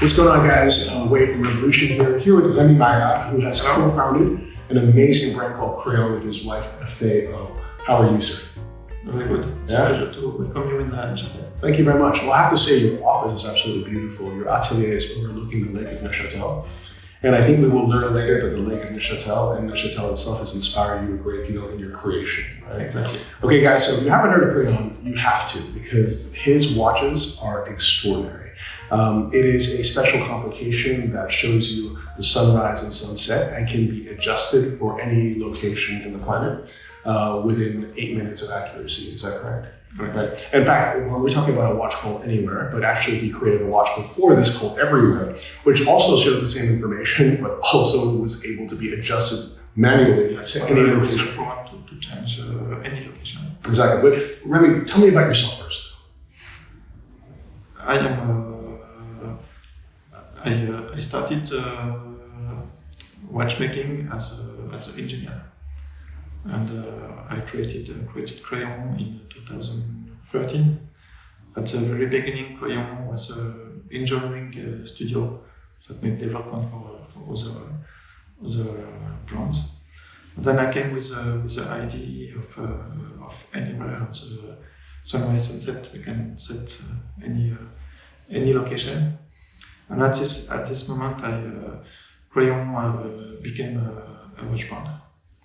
What's going on, guys? Way from Revolution here with Rémi Maillat, who has co-founded an amazing brand called Krayon with his wife, Faye. How are you, sir? Very good. It's a pleasure to welcome you in Neuchâtel. Thank you very much. Well, I have to say your office is absolutely beautiful. Your atelier is overlooking the lake of Neuchâtel. And I think we will learn later that the lake of Neuchâtel and Neuchâtel itself has inspired you a great deal in your creation, right? Exactly. Okay, guys, so if you haven't heard of Krayon, you have to, because his watches are extraordinary. It is a special complication that shows you the sunrise and sunset and can be adjusted for any location in the planet within 8 minutes of accuracy. Is that correct? Correct. Right. In fact, well, we're talking about a watch called Anywhere, but actually he created a watch before this called Everywhere, which also showed the same information, but also was able to be adjusted manually to any location. To change any location. Exactly. But Rémi, tell me about yourself first. I started watchmaking as an engineer, and I created Krayon in 2013. At the very beginning, Krayon was an engineering studio that made development for other brands. And then I came with the idea of Anywhere, of the sunrise sunset. We can set any location. And at this moment, Krayon became a watch brand.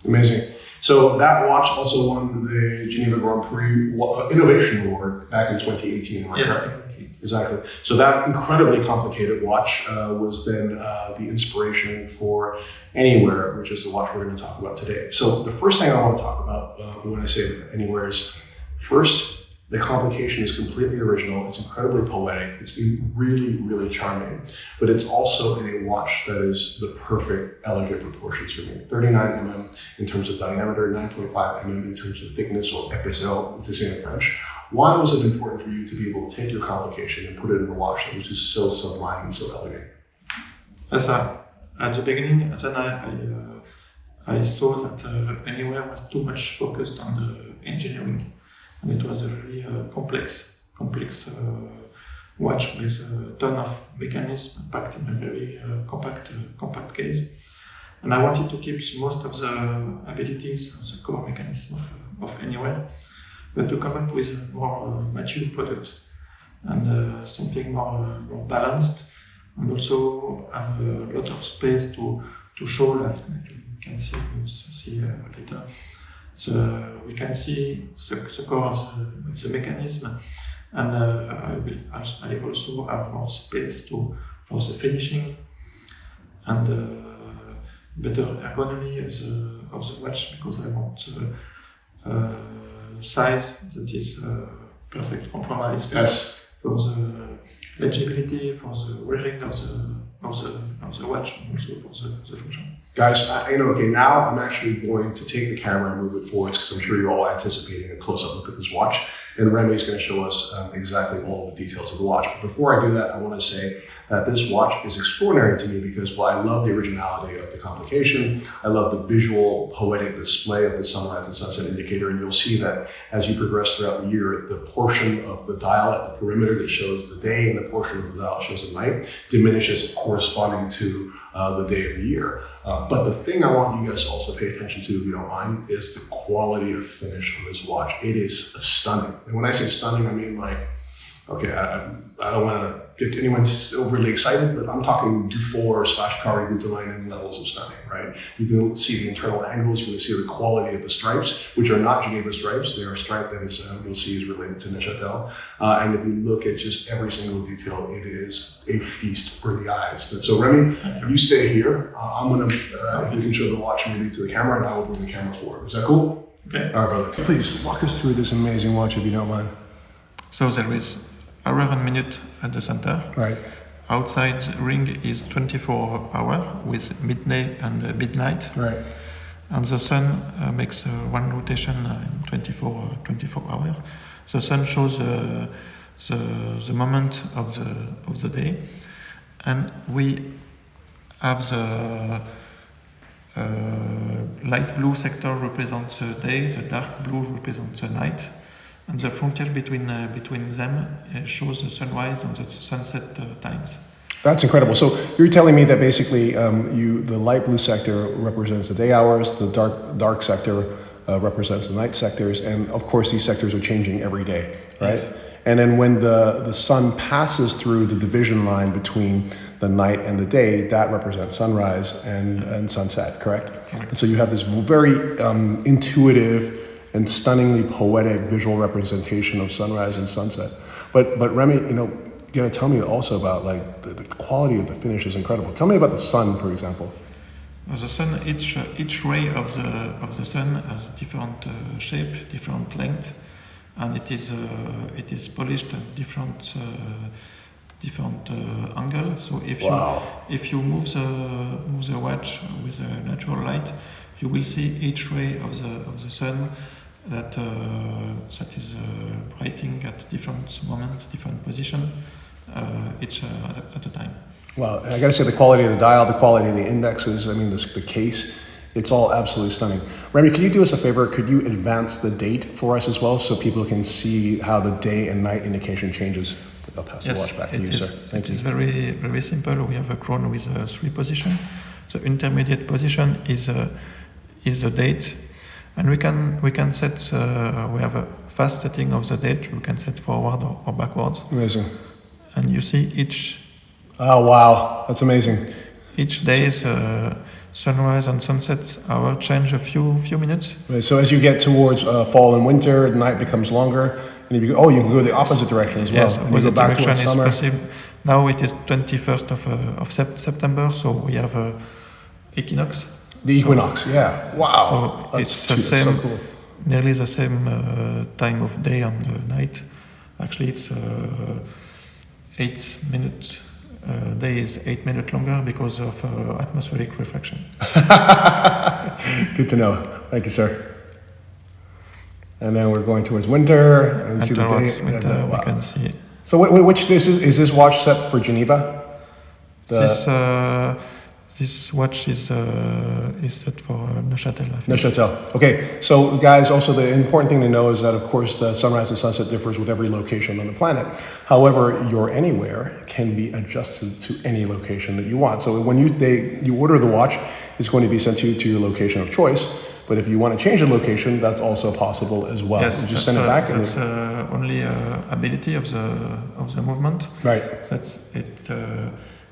Amazing. So that watch also won the Geneva Grand Prix Innovation Award back in 2018. Right? Yes, exactly. Exactly. So that incredibly complicated watch was then the inspiration for Anywhere, which is the watch we're going to talk about today. So the first thing I want to talk about when I say Anywhere is, first, the complication is completely original. It's incredibly poetic. It's really, really charming. But it's also in a watch that is the perfect, elegant proportions for me. 39 mm in terms of diameter, 9.5 mm in terms of thickness, or épaisseur, it's the same in French. Why was it important for you to be able to take your complication and put it in a watch that was just so sublime and so elegant? At the beginning, I saw that Anywhere was too much focused on the engineering. And it was a really complex watch with a ton of mechanism packed in a very compact case. And I wanted to keep most of the abilities of the core mechanism of Anywhere, but to come up with a more mature product and something more balanced, and also have a lot of space to show left. You can see later. So we can see the core of the mechanism, and I also have more space for the finishing and better ergonomy of the watch, because I want size that is perfect compromise for the legibility, for the wearing of the watch, and also for the function. Guys, okay, now I'm actually going to take the camera and move it forwards because I'm sure you're all anticipating a close-up look at this watch. And Rémi is going to show us exactly all the details of the watch. But before I do that, I want to say that this watch is extraordinary to me because, well, I love the originality of the complication. I love the visual, poetic display of the sunrise and sunset indicator. And you'll see that as you progress throughout the year, the portion of the dial at the perimeter that shows the day and the portion of the dial that shows the night diminishes corresponding to the day of the year. But the thing I want you guys to also pay attention to, if you don't mind, is the quality of finish on this watch. It is stunning. And when I say stunning, I mean like, okay, I don't want to get anyone overly excited, but I'm talking Dufour/Kari-Voutilainen levels of stunning, right? You can see the internal angles, you can see the quality of the stripes, which are not Geneva stripes. They are a stripe that is, you'll see is related to Neuchâtel. And if you look at just every single detail, it is a feast for the eyes. But so Rémi, you stay here. I'm gonna, you can show the watch maybe to the camera and I will bring the camera forward. Is that cool? Okay. All right, brother. Please walk us through this amazing watch if you don't mind. So there is hour and minute at the center. Right. Outside the ring is 24 hours with midday and midnight. Right. And the sun makes one rotation in 24 hours. The sun shows the moment of the day, and we have the light blue sector represents the day, the dark blue represents the night. And the frontier between them shows the sunrise and the sunset times. That's incredible. So you're telling me that basically the light blue sector represents the day hours, the dark sector represents the night sectors, and of course these sectors are changing every day, right? Yes. And then when the sun passes through the division line between the night and the day, that represents sunrise and sunset, correct? And so you have this very intuitive and stunningly poetic visual representation of sunrise and sunset. But Rémi, you're gonna tell me also about like the quality of the finish is incredible. Tell me about the sun, for example. The sun, each ray of the sun has different shape, different length, and it is polished at different angle. So if you move the watch with a natural light, you will see each ray of the sun that is brighting at different moments, different position, each at a time. Well, I got to say the quality of the dial, the quality of the indexes, I mean the case, it's all absolutely stunning. Rémi, can you do us a favor? Could you advance the date for us as well so people can see how the day and night indication changes? I'll pass the watch back to you, sir. Thank you. It is very, very simple. We have a chron with 3 positions. The intermediate position is the date, and we can set. We have a fast setting of the date. We can set forward or backwards. Amazing. And you see each. Oh wow, that's amazing. Each day's sunrise and sunset hour change a few minutes. Right, so as you get towards fall and winter, the night becomes longer, and you can go the opposite direction as well. Yes, and you go back towards summer. Possible. Now it is 21st of September, so we have equinox. The equinox, yeah. Wow. So it's the same, so cool. Nearly the same time of day and night. Actually, it's 8 minutes. Day is 8 minutes longer because of atmospheric refraction. Good to know. Thank you, sir. And then we're going towards winter and see the day. Winter, wow. We can see. So, which is this watch set for Geneva? This watch is set for Neuchâtel. Neuchâtel. Okay, so guys, also the important thing to know is that, of course, the sunrise and sunset differs with every location on the planet. However, your anywhere can be adjusted to any location that you want. So when you order the watch, it's going to be sent to your location of choice. But if you want to change the location, that's also possible as well. Yes, you just send it back. That's only ability of the movement. Right. That's it.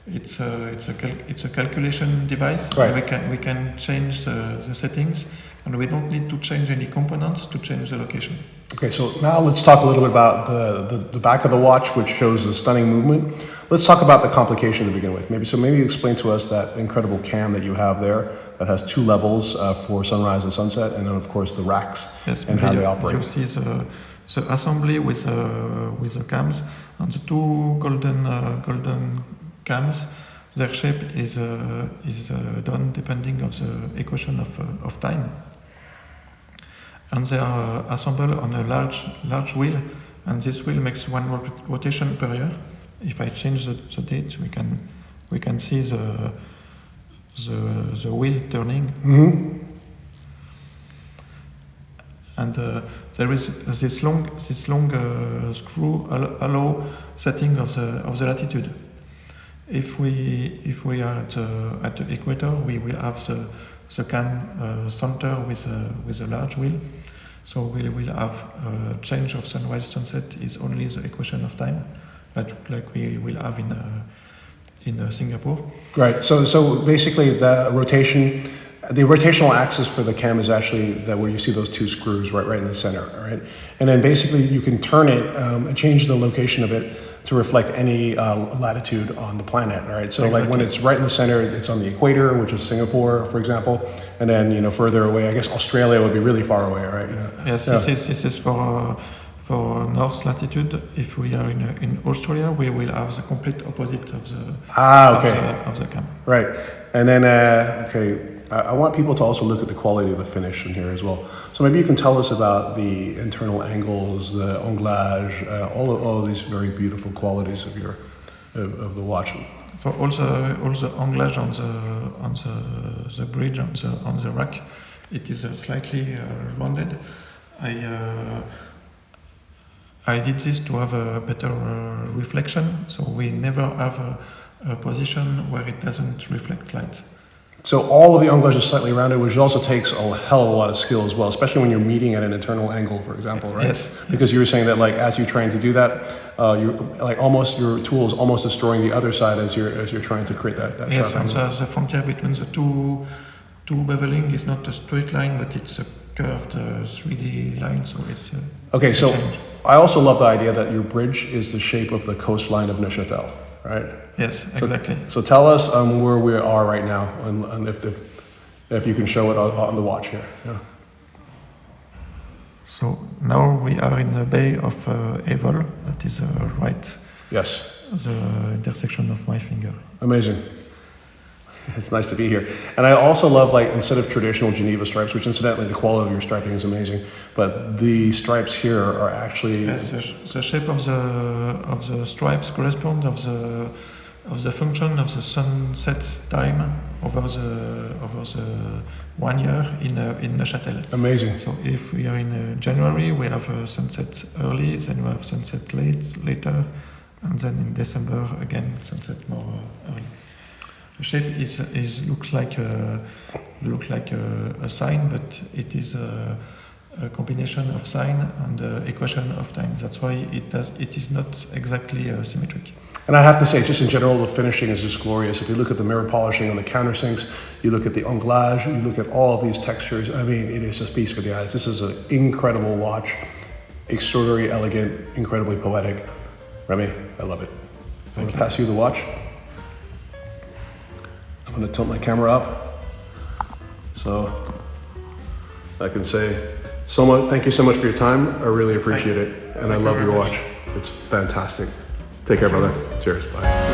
It's a calculation device. Right. We can change the settings, and we don't need to change any components to change the location. Okay, so now let's talk a little bit about the back of the watch, which shows a stunning movement. Let's talk about the complication to begin with. Maybe explain to us that incredible cam that you have there that has 2 levels for sunrise and sunset, and then of course the racks and how they operate. You see the assembly with the cams and the 2 golden cams. Their shape is done depending of the equation of time, and they are assembled on a large wheel, and this wheel makes 1 rotation per year. If I change the date, we can see the wheel turning. Mm-hmm. And there is this long screw allow setting of the latitude. If we are at the equator, we will have the cam center with a large wheel. So we will have change of sunrise sunset is only the equation of time, like we will have in Singapore. Right. So basically the rotational axis for the cam is actually that where you see those 2 screws right in the center. All right. And then basically you can turn it and change the location of it to reflect any latitude on the planet, all right? So exactly. Like when it's right in the center, it's on the equator, which is Singapore, for example, and then further away, I guess Australia would be really far away, right? Yes, yeah. This is for north latitude. If we are in Australia, we will have the complete opposite of the cam. Right, and then I want people to also look at the quality of the finish in here as well. So maybe you can tell us about the internal angles, the anglage, all of these very beautiful qualities of the watch. So also anglage on the bridge on the rack, it is slightly rounded. I did this to have a better reflection, so we never have position where it doesn't reflect light. So all of the anglage is slightly rounded, which also takes a hell of a lot of skill as well, especially when you're meeting at an internal angle, for example, right? Yes. Because you were saying that, like, as you're trying to do that, you like almost your tool is almost destroying the other side as you're trying to create that Yes, sharp and angle. the frontier between the two beveling is not a straight line, but it's a curved 3D line, so it's Okay, it's a so change. I also love the idea that your bridge is the shape of the coastline of Neuchâtel, right? Yes, exactly. So tell us where we are right now, and if you can show it on the watch here. Yeah. So now we are in the bay of Evol, that is right, Yes. the intersection of my finger. Amazing. It's nice to be here. And I also love, like, instead of traditional Geneva stripes, which incidentally the quality of your striping is amazing, but the stripes here are actually... Yes, the shape of the stripes correspond of the function of the sunset time over the 1 year in Neuchâtel. Amazing. So if we are in January, we have sunset early, then we have sunset later, and then in December again sunset more early. The shape looks like a sign, but it is a combination of sign and equation of time. That's why it is not exactly symmetric. And I have to say, just in general, the finishing is just glorious. If you look at the mirror polishing on the countersinks, you look at the anglage, you look at all of these textures, I mean, it is a feast for the eyes. This is an incredible watch, extraordinarily elegant, incredibly poetic. Rémi, I love it. I'm going to pass you the watch. I'm going to tilt my camera up so I can say, thank you so much for your time. I really appreciate it. And I love your watch. It's fantastic. Take care, brother. Cheers. Bye.